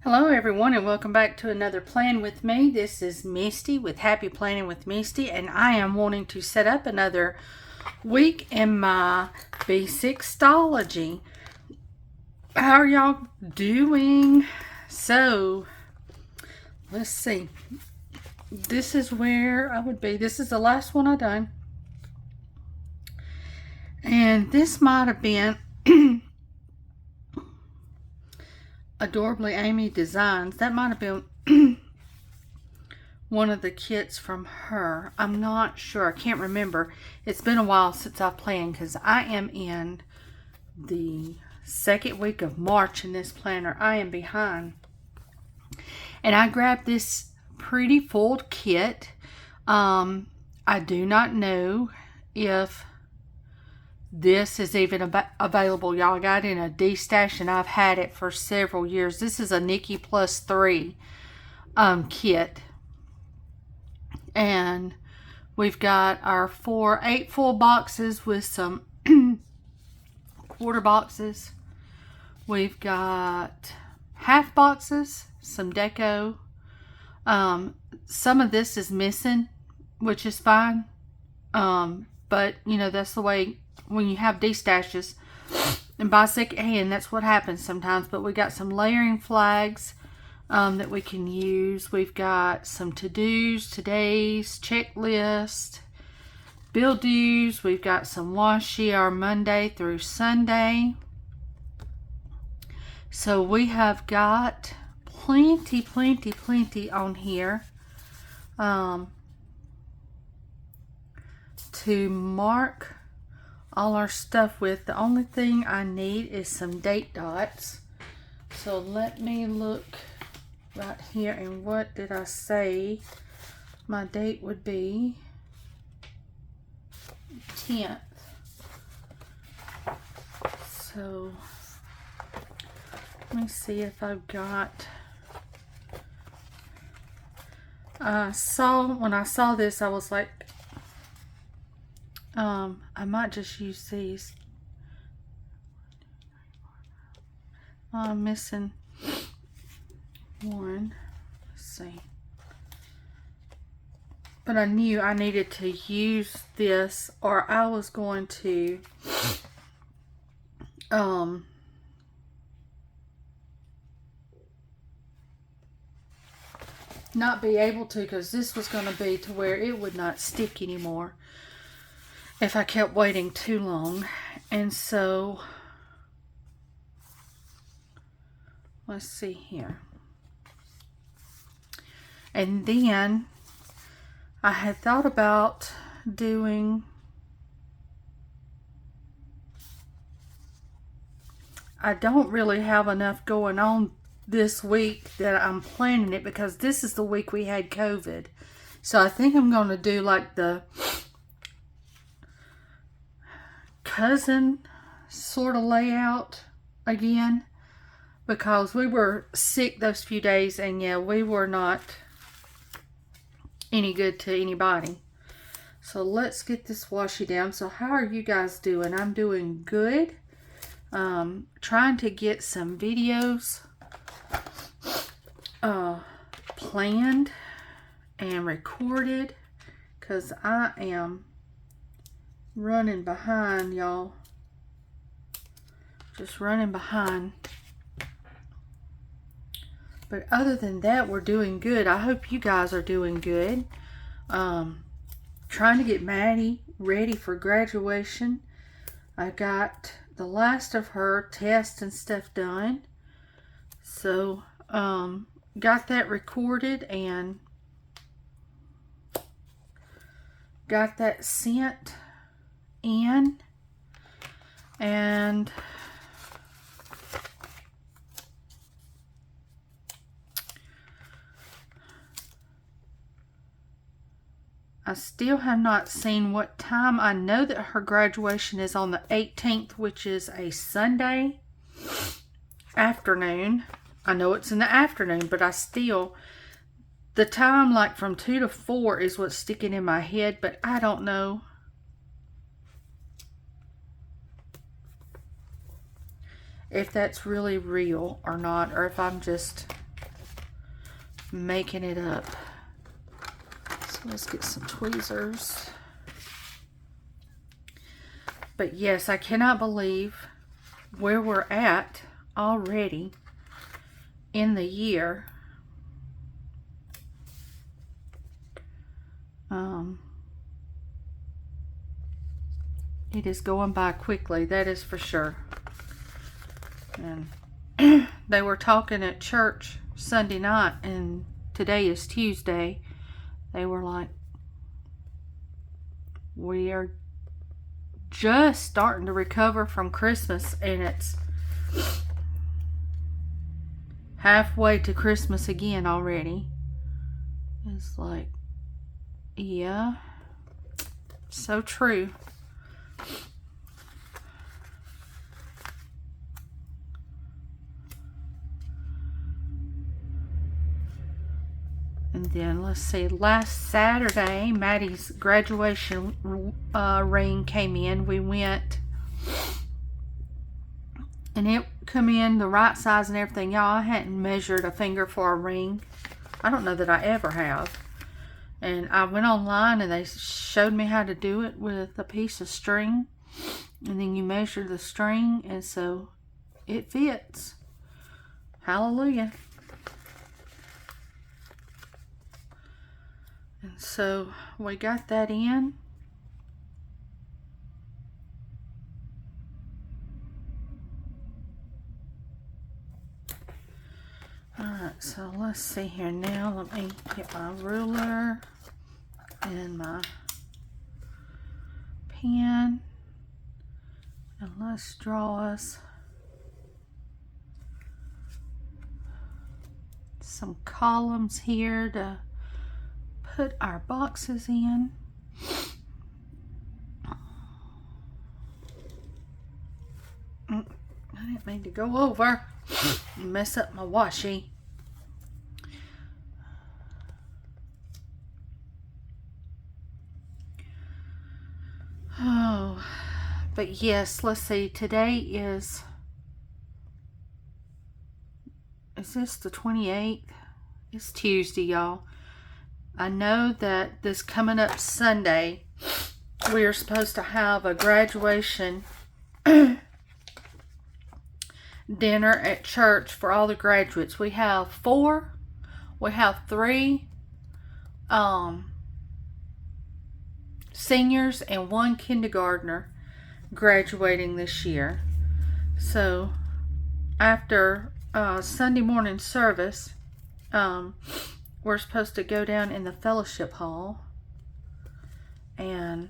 Hello everyone and welcome back to another Plan With Me. This is Misty with Happy Planning with Misty, and I am wanting to set up another week in my B6 Stalogy. How are y'all doing? So, let's see. This is where I would be. This is the last one I done. And this might have been Adorably Amy Designs. That might have been one of the kits from her. I'm not sure. I can't remember. It's been a while since I've planned because I am in the second week of March in this planner. I am behind. And I grabbed this pretty fold kit. I do not know if this is even available. Y'all, got in a D-stash and I've had it for several years. This is a Nikki +3 kit. And we've got our 8 full boxes with some quarter boxes. We've got half boxes, some deco. Some of this is missing, which is fine. But, you know, that's the way when you have D-stashes and buy secondhand, that's what happens sometimes. But we got some layering flags that we can use. We've got some to-dos, today's, checklist, bill dues. We've got some washi, our Monday through Sunday. So we have got plenty on here to mark all our stuff with. The only thing I need is some date dots. So let me look right here, and what did I say my date would be? 10th. So let me see if I've got, when I saw this, I was like, I might just use these. I'm missing one. Let's see. But I knew I needed to use this, or I was going to not be able to, because this was going to be to where it would not stick anymore if I kept waiting too long. And so let's see here. And then I had thought about doing, I don't really have enough going on this week that I'm planning it, because this is the week we had COVID. So I think I'm going to do like the cousin sort of layout again, because we were sick those few days, and yeah, we were not any good to anybody. So let's get this washi down. So how are you guys doing? I'm doing good. Trying to get some videos planned and recorded, because I am running behind, y'all. Just running behind. But other than that, we're doing good. I hope you guys are doing good. Trying to get Maddie ready for graduation. I got the last of her tests and stuff done. So, got that recorded and got that sent in. And I still have not seen what time. I know that her graduation is on the 18th, which is a Sunday afternoon. I know it's in the afternoon, but I still, the time like from 2 to 4 is what's sticking in my head, but I don't know. if that's really real or not, or if I'm just making it up. So let's get some tweezers. But yes, I cannot believe where we're at already in the year. It is going by quickly, that is for sure. And they were talking at church Sunday night, and today is Tuesday. They were like, we are just starting to recover from Christmas, and it's halfway to Christmas again already. It's like, yeah, so true. And then let's see, last Saturday, Maddie's graduation ring came in. We went, and it come in the right size and everything. Y'all, I hadn't measured a finger for a ring. I don't know that I ever have. And I went online and they showed me how to do it with a piece of string. And then you measure the string, and so it fits. Hallelujah. And so we got that in. Alright, so let's see here now. Let me get my ruler and my pen. And let's draw us some columns here to put our boxes in. I didn't mean to go over and mess up my washi. Oh, but yes, let's see. Today is this the 28th? It's Tuesday, y'all. I know that this coming up Sunday, we are supposed to have a graduation dinner at church for all the graduates. We have 4. We have 3 seniors and 1 kindergartner graduating this year. So after Sunday morning service, we're supposed to go down in the fellowship hall and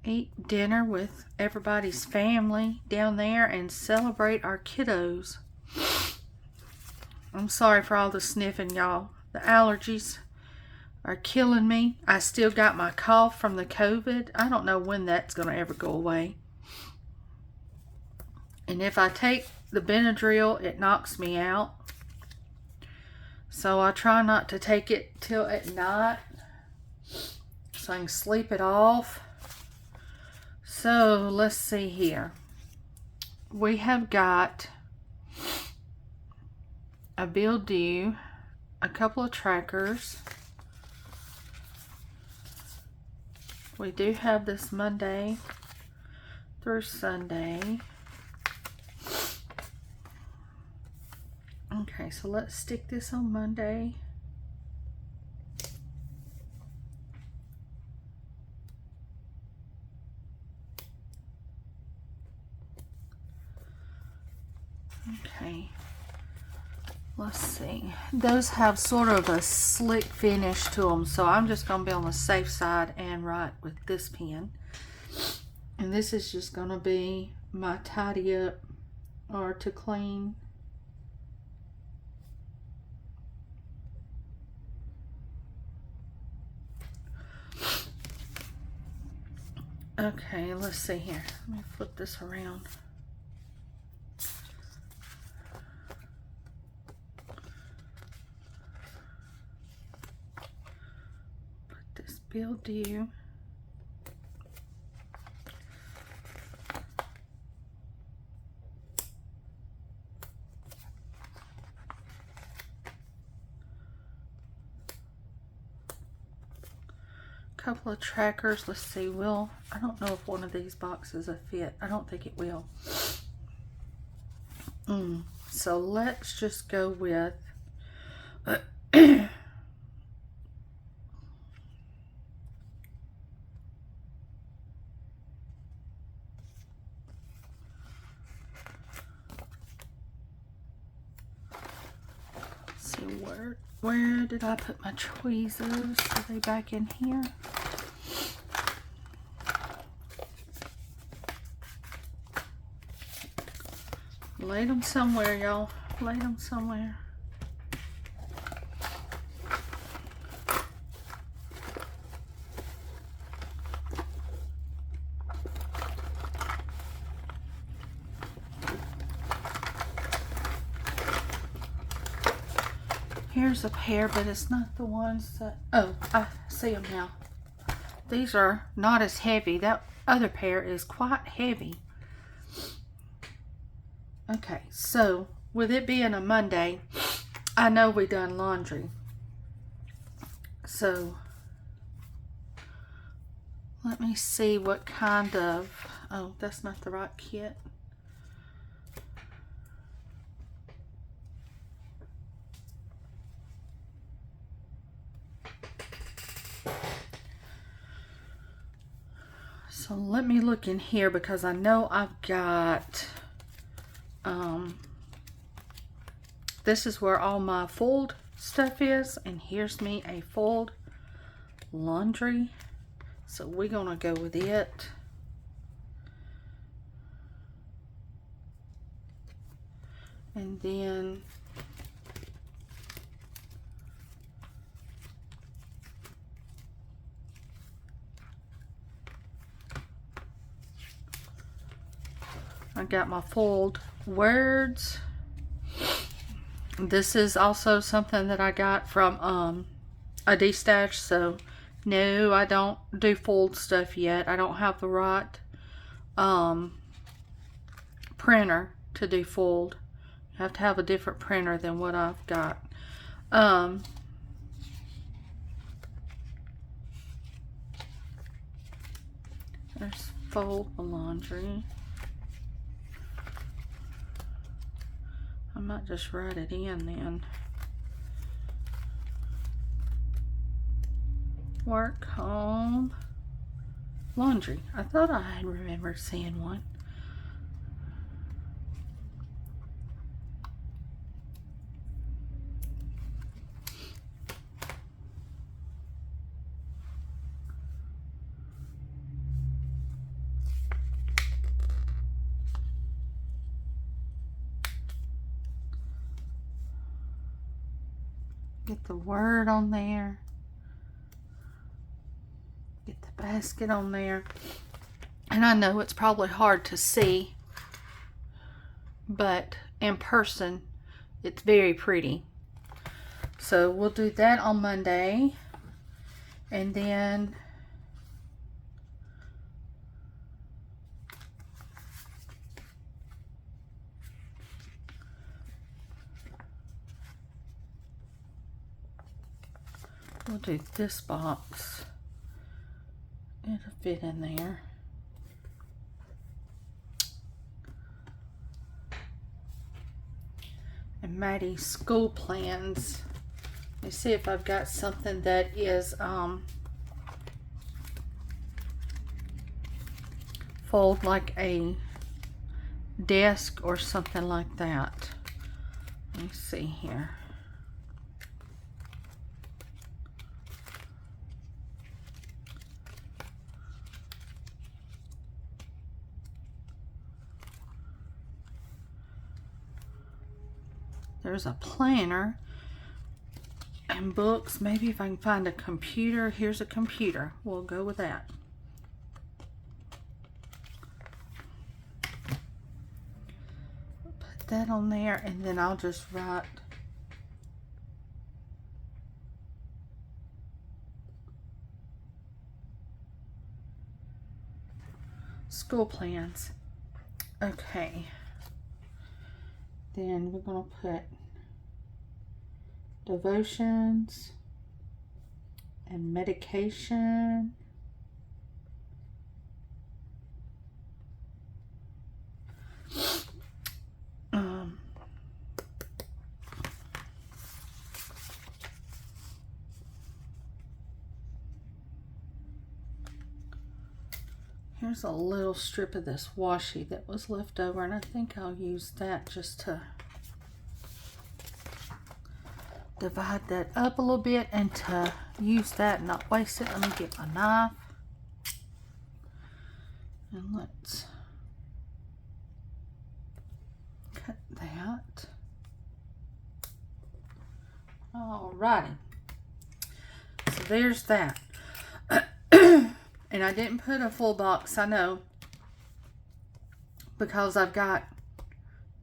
eat dinner with everybody's family down there and celebrate our kiddos. I'm sorry for all the sniffing, y'all. The allergies are killing me. I still got my cough from the COVID. I don't know when that's going to ever go away. And if I take the Benadryl, it knocks me out. So I try not to take it till at night so I can sleep it off. So let's see here. We have got a bill due, a couple of trackers. We do have this Monday through Sunday. Okay, so let's stick this on Monday. Okay, let's see. Those have sort of a slick finish to them, so I'm just going to be on the safe side and write with this pen. And this is just going to be my tidy up or to clean. Okay, let's see here. Let me flip this around. Put this bill due. couple of trackers. Let's see, I don't know if one of these boxes will fit. I don't think it will. So let's just go with see, where did I put my tweezers? Are they back in here? Lay them somewhere, y'all. Lay them somewhere. Here's a pair, but it's not the ones that... Oh, I see them now. These are not as heavy. That other pair is quite heavy. Okay, so with it being a Monday, I know we done laundry. So let me see what kind of... Oh, that's not the right kit. So let me look in here because I know I've got, this is where all my fold stuff is, and here's me a fold laundry. So we're gonna go with it. And then I got my fold words. This is also something that I got from a D-stash. So no, I don't do fold stuff yet. I don't have the right printer to do fold. You have to have a different printer than what I've got. There's fold the laundry. I might just write it in then. Work, home, laundry. I thought I had remembered seeing one. Get the word on there. Get the basket on there. And I know it's probably hard to see, but in person, it's very pretty. So we'll do that on Monday. And then we'll do this box. It'll fit in there. And Maddie's school plans. Let me see if I've got something that is fold like a desk or something like that. Let me see here. There's a planner and books. Maybe if I can find a computer. Here's a computer. We'll go with that. Put that on there, and then I'll just write school plans. Okay. Then we're going to put devotions, and medication. Here's a little strip of this washi that was left over, and I think I'll use that just to divide that up a little bit and to use that and not waste it. Let me get my knife. And let's cut that. Alrighty. So there's that. And I didn't put a full box, I know, because I've got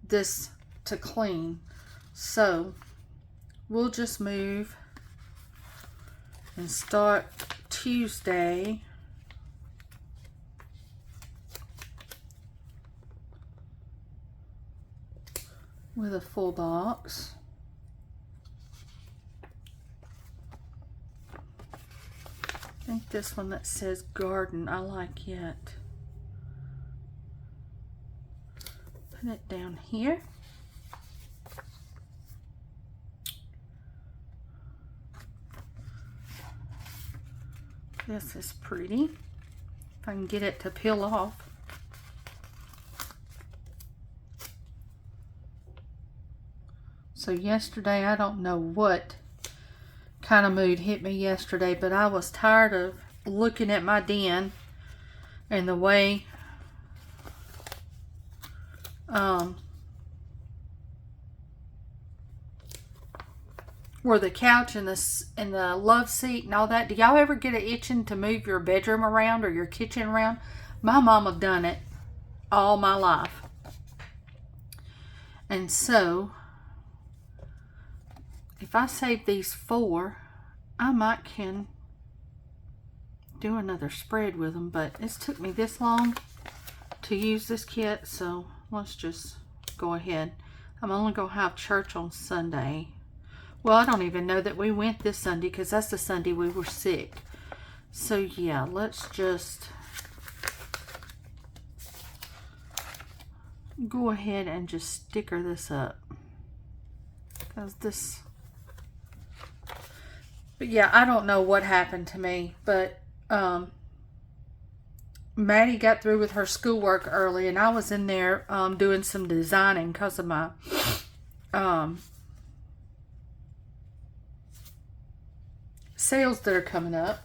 this to clean. So we'll just move and start Tuesday with a full box. I think this one that says garden I like yet. Put it down here. This is pretty. If I can get it to peel off. So yesterday, I don't know what kind of mood hit me yesterday, but I was tired of looking at my den and the way where the couch and the love seat and all that. Do y'all ever get an itching to move your bedroom around or your kitchen around? My mama done it all my life. And so if I save these 4, I might can do another spread with them, but it's took me this long to use this kit, so let's just go ahead. I'm only going to have church on Sunday. Well, I don't even know that we went this Sunday because that's the Sunday we were sick. So yeah, let's just go ahead and just sticker this up. Because this... But yeah, I don't know what happened to me, but Maddie got through with her schoolwork early, and I was in there doing some designing because of my sales that are coming up.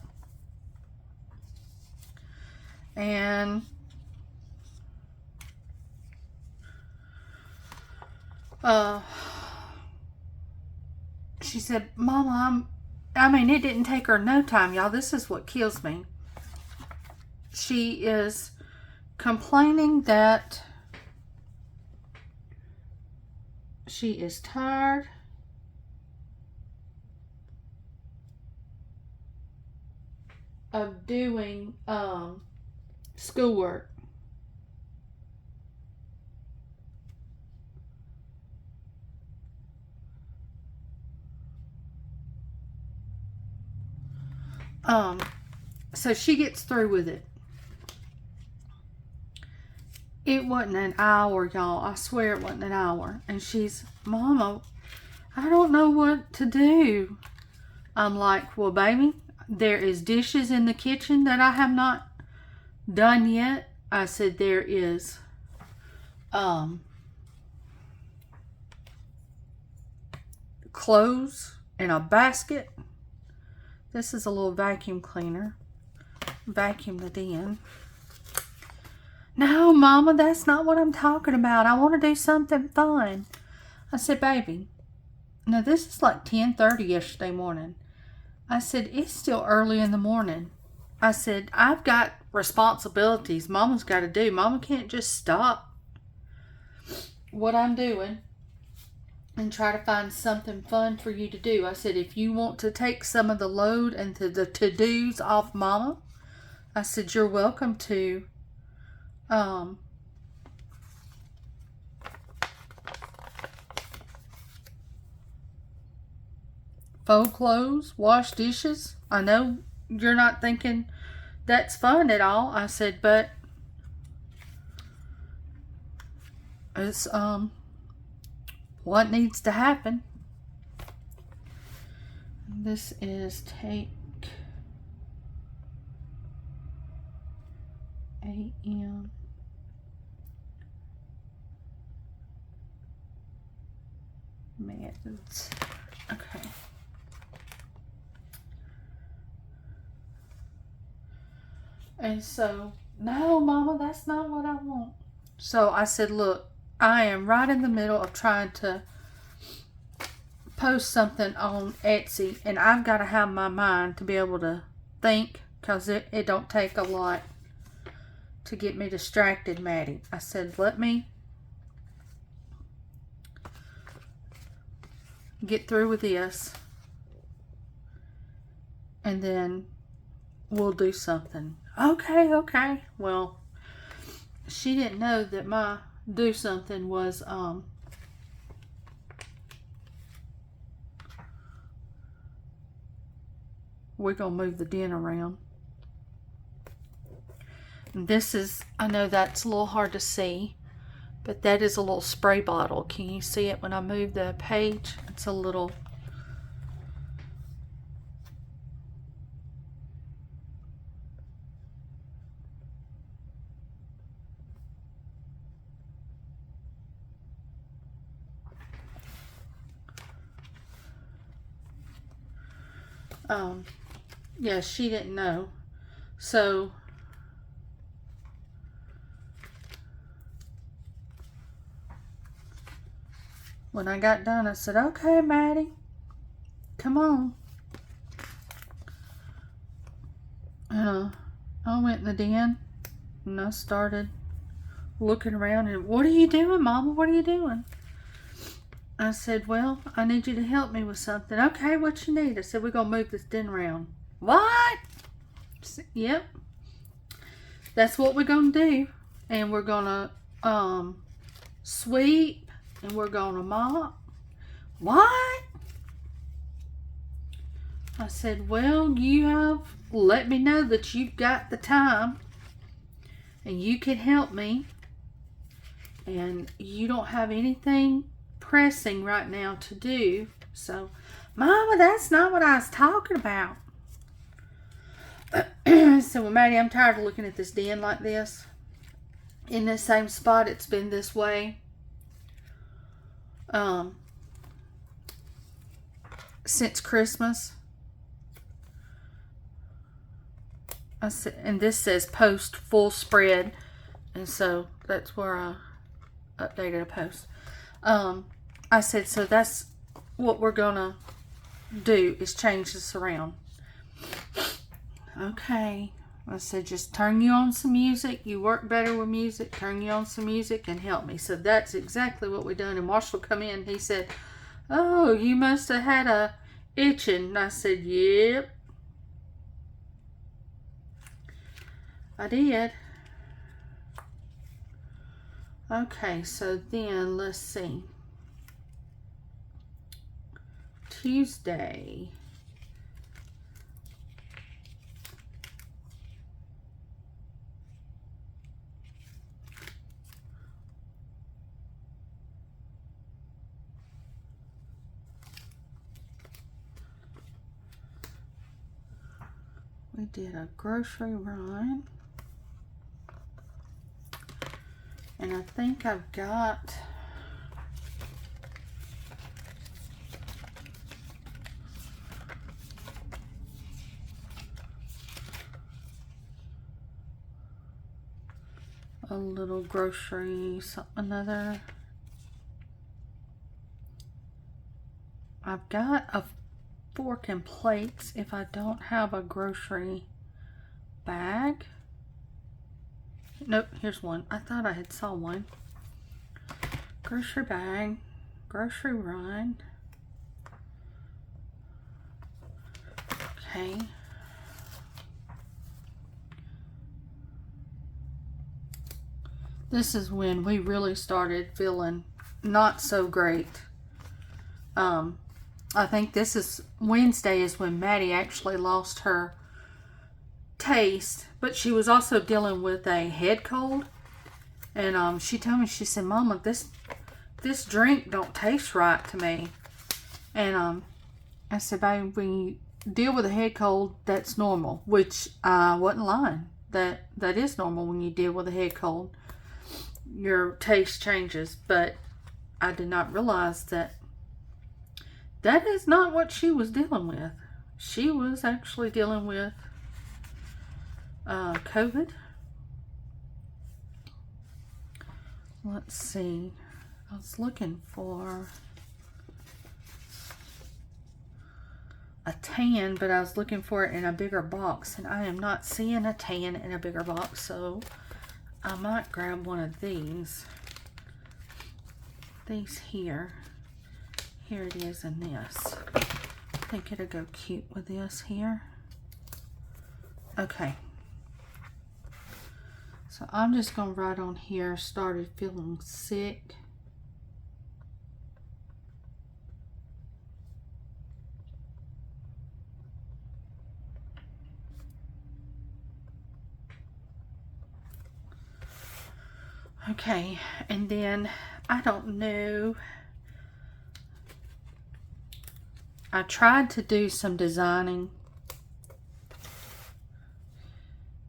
And she said, Mama, I mean, it didn't take her no time, y'all. This is what kills me. She is complaining that she is tired of doing schoolwork. So she gets through with it. It wasn't an hour, y'all. I swear it wasn't an hour. And she's, Mama, I don't know what to do. I'm like, well, baby, there is dishes in the kitchen that I have not done yet. I said, there is clothes in a basket. This is a little vacuum cleaner. Vacuum the den. No, Mama, that's not what I'm talking about. I want to do something fun. I said, baby, now this is like 10:30 yesterday morning. I said, it's still early in the morning. I said, I've got responsibilities Mama's got to do. Mama can't just stop what I'm doing and try to find something fun for you to do. I said, if you want to take some of the load and the to-dos off Mama, I said, you're welcome to. fold clothes, wash dishes. I know you're not thinking that's fun at all. I said, but it's what needs to happen. This is take AM methods. Okay. And so, no, Mama, that's not what I want. So I said, look, I am right in the middle of trying to post something on Etsy, and I've got to have my mind to be able to think, because it don't take a lot to get me distracted, Maddie. I said, let me get through with this, and then we'll do something. Okay. Well, she didn't know that my do something was we're gonna move the den around. And this is, I know that's a little hard to see, but that is a little spray bottle. Can you see it when I move the page? It's a little yeah, she didn't know. So when I got done, I said, okay, Maddie, come on. And I went in the den and I started looking around and, what are you doing, Mama? What are you doing? I said, well, I need you to help me with something. Okay, what you need? I said, we're going to move this den around. What? Said, yep. That's what we're going to do. And we're going to sweep and we're going to mop. What? I said, well, you have let me know that you've got the time and you can help me. And you don't have anything pressing right now to do. So, Mama, that's not what I was talking about. So, well, Maddie, I'm tired of looking at this den like this. In the same spot, it's been this way. Since Christmas. And this says post full spread. And so, that's where I updated a post. I said, so that's what we're gonna do, is change this around. Okay. I said, just turn you on some music. You work better with music. Turn you on some music and help me. So that's exactly what we done. And Marshall come in. He said, oh, you must have had a itching. And I said, yep. I did. Okay, so then let's see. Tuesday. We did a grocery run. And I think I've got a little grocery, another. I've got a fork and plates if I don't have a grocery bag. Nope, here's one. I thought I had saw one. Grocery bag, grocery run. Okay. This is when we really started feeling not so great. I think this is Wednesday is when Maddie actually lost her taste, but she was also dealing with a head cold. And she told me, she said, Mama, this drink don't taste right to me. And I said, babe, when you deal with a head cold, that's normal, which I wasn't lying. That is normal when you deal with a head cold. Your taste changes, but I did not realize that is not what she was dealing with. She was actually dealing with COVID. Let's see. I was looking for a tan, but I was looking for it in a bigger box, and I am not seeing a tan in a bigger box, so I might grab one of these. These here. Here it is in this. I think it'll go cute with this here. Okay. So I'm just going to write on here, started feeling sick. Okay, and then I don't know. I tried to do some designing,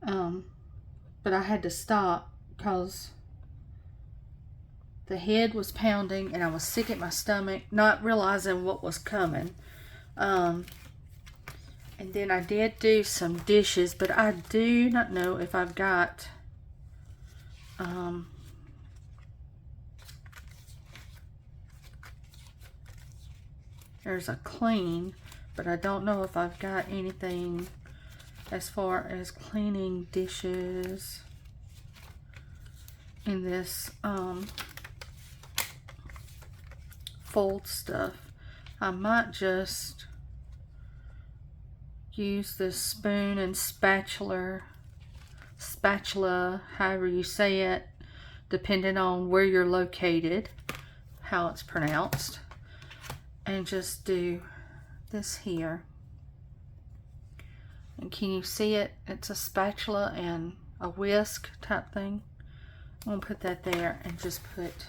but I had to stop because the head was pounding and I was sick at my stomach, not realizing what was coming. And then I did do some dishes, but I do not know if I've got there's a clean, but I don't know if I've got anything as far as cleaning dishes in this fold stuff. I might just use this spoon and spatula, however you say it, depending on where you're located, how it's pronounced, and just do this here. And can you see it? It's a spatula and a whisk type thing. I'm going to put that there and just put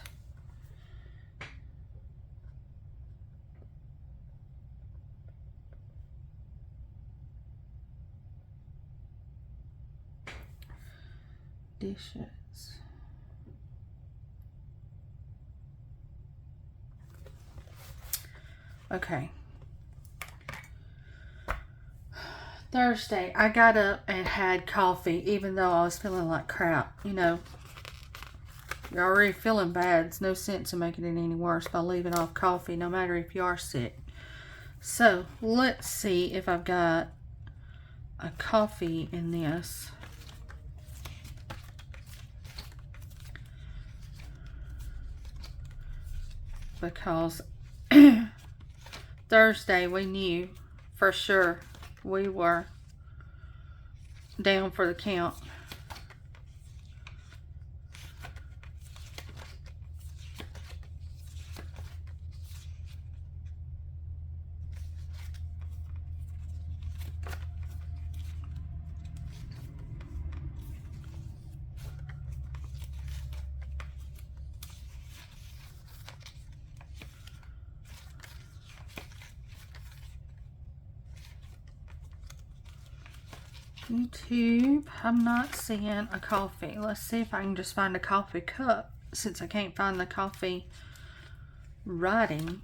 dishes. Okay. Thursday, I got up and had coffee, even though I was feeling like crap. You know, you're already feeling bad. It's no sense in making it any worse by leaving off coffee, no matter if you are sick. So, let's see if I've got a coffee in this. Because Thursday we knew for sure we were down for the count. YouTube, I'm not seeing a coffee. Let's see if I can just find a coffee cup, since I can't find the coffee writing,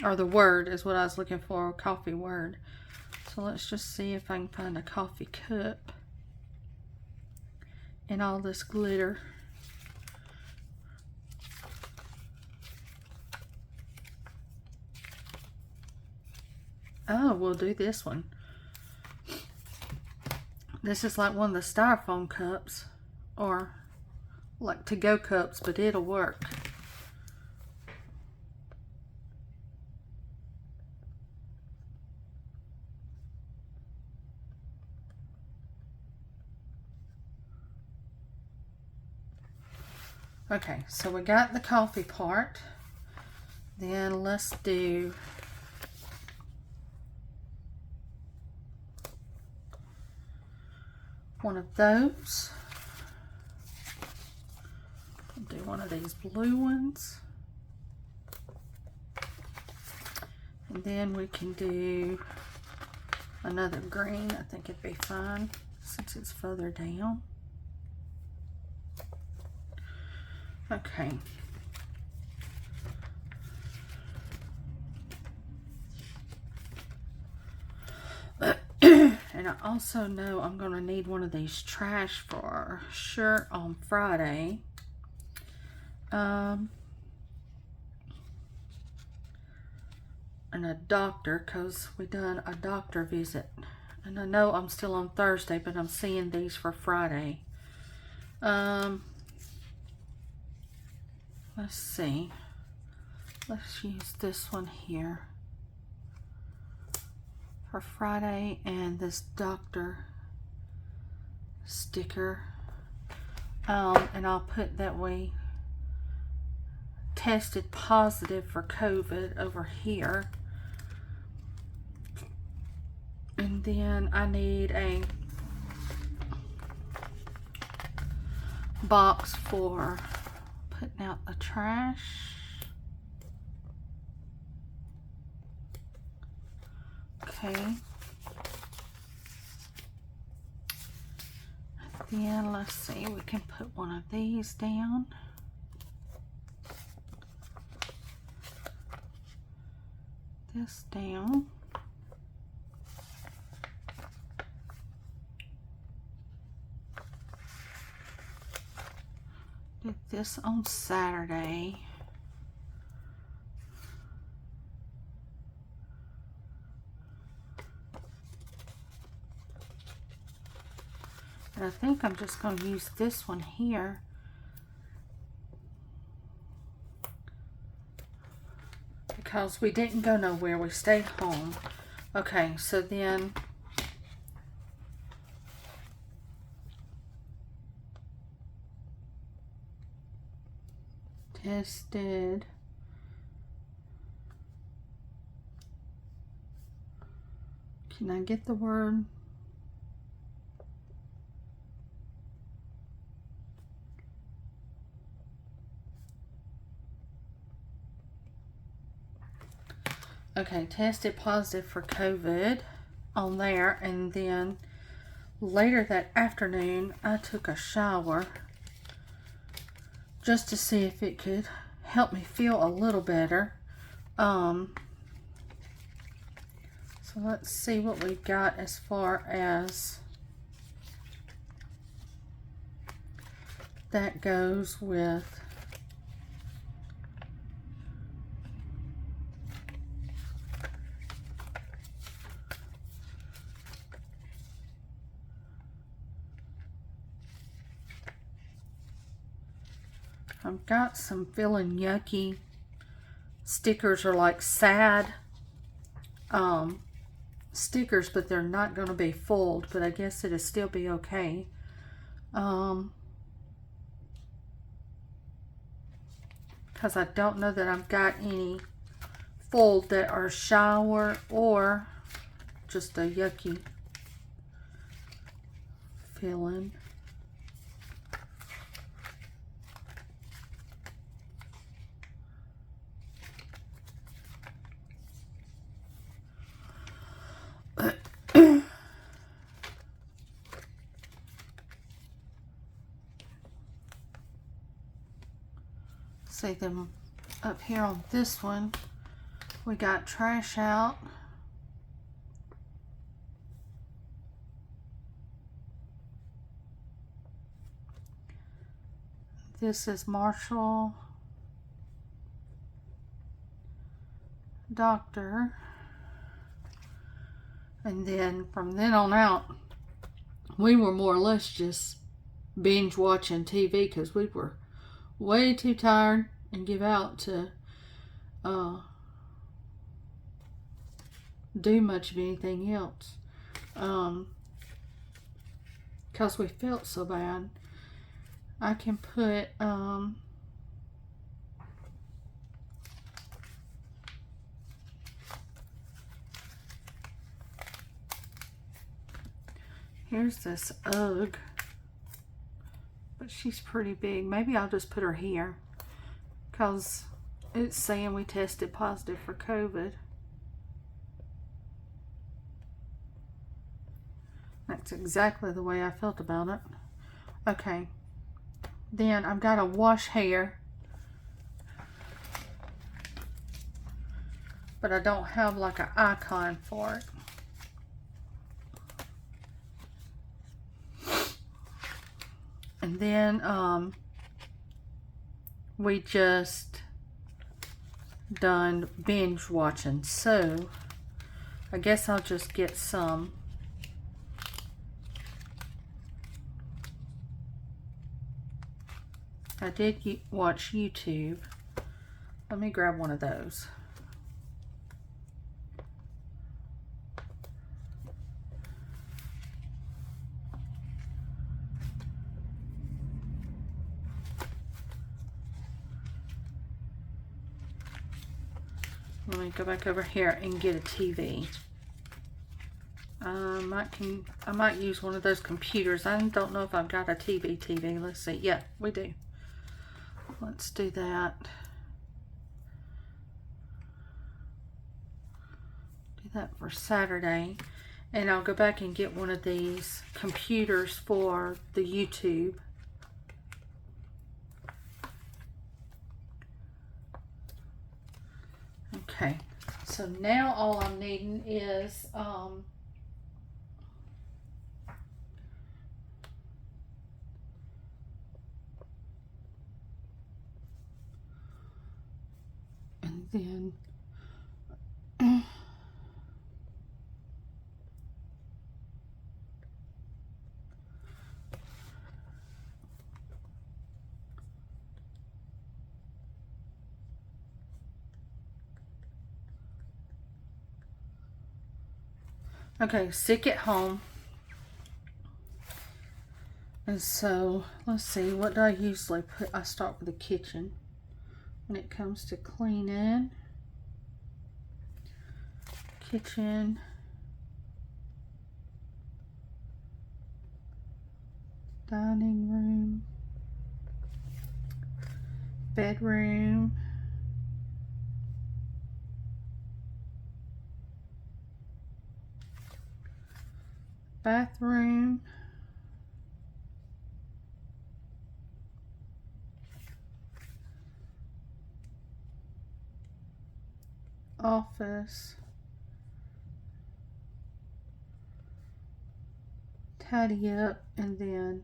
or the word is what I was looking for, coffee word. So let's just see if I can find a coffee cup in all this glitter. Oh, we'll do this one. This is like one of the styrofoam cups, or like to-go cups, but it'll work. Okay, so we got the coffee part. Then let's do one of those. I'll do one of these blue ones. And then we can do another green. I think it'd be fine since it's further down. Okay. And I also know I'm going to need one of these trash for sure on Friday. And a doctor, because we done a doctor visit. And I know I'm still on Thursday, but I'm seeing these for Friday. Let's see. Let's use this one here for Friday, and this doctor sticker. And I'll put that we tested positive for COVID over here. And then I need a box for putting out the trash. Okay. Then let's see, we can put one of these down. This down. Did this on Saturday. And I think I'm just going to use this one here. Because we didn't go nowhere, we stayed home. Okay, so then tested can I get the word? Okay, tested positive for COVID on there, and then later that afternoon I took a shower just to see if it could help me feel a little better. So let's see what we got as far as that goes with I've got some feeling yucky stickers, or like sad stickers, but they're not going to be folded, but I guess it'll still be okay. Because I don't know that I've got any fold that are shower or just a yucky feeling. See them up here on this one. We got trash out. This is Marshall Doctor. And then from then on out, we were more or less just binge watching TV because we were way too tired and give out to do much of anything else, because we felt so bad. I can put Here's this UGG. But she's pretty big. Maybe I'll just put her here. Because it's saying we tested positive for COVID. That's exactly the way I felt about it. Okay. Then I've got to wash hair. But I don't have like an icon for it. And then we just done binge watching. So I guess I'll just get some. I did watch YouTube. Let me grab one of those. Let me go back over here and get a TV. I might use one of those computers. I don't know if I've got a TV. Let's see. Yeah, we do. Let's do that. Do that for Saturday. And I'll go back and get one of these computers for the YouTube. Okay, so now all I'm needing is and then okay, sick at home. And so, let's see, what do I usually put? I start with the kitchen when it comes to cleaning. Kitchen. Dining room. Bedroom. Bathroom. Office. Tidy up, and then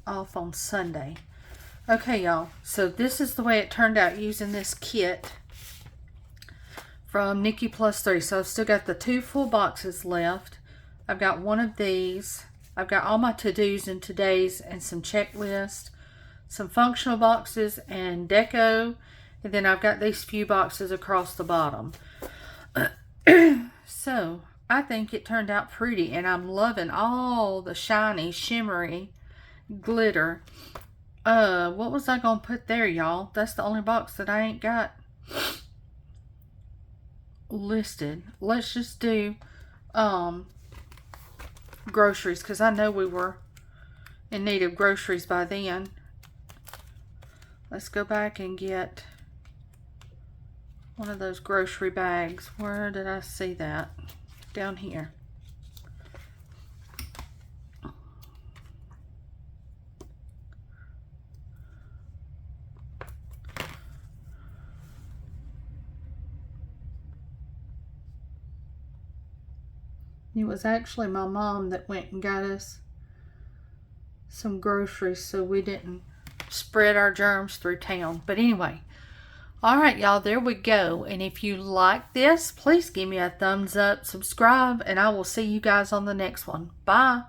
off on Sunday. Okay, y'all, so this is the way it turned out using this kit from Nikki +3. So I've still got the 2 full boxes left. I've got one of these. I've got all my to-dos and todays and some checklists, some functional boxes and deco, and then I've got these few boxes across the bottom. So I think it turned out pretty, and I'm loving all the shiny, shimmery glitter. What was I gonna put there, y'all? That's the only box that I ain't got listed. Let's just do groceries, because I know we were in need of groceries by then. Let's go back and get one of those grocery bags. Where did I see that? Down here. It was actually my mom that went and got us some groceries so we didn't spread our germs through town. But anyway, all right, y'all, there we go. And if you like this, please give me a thumbs up, subscribe, and I will see you guys on the next one. Bye.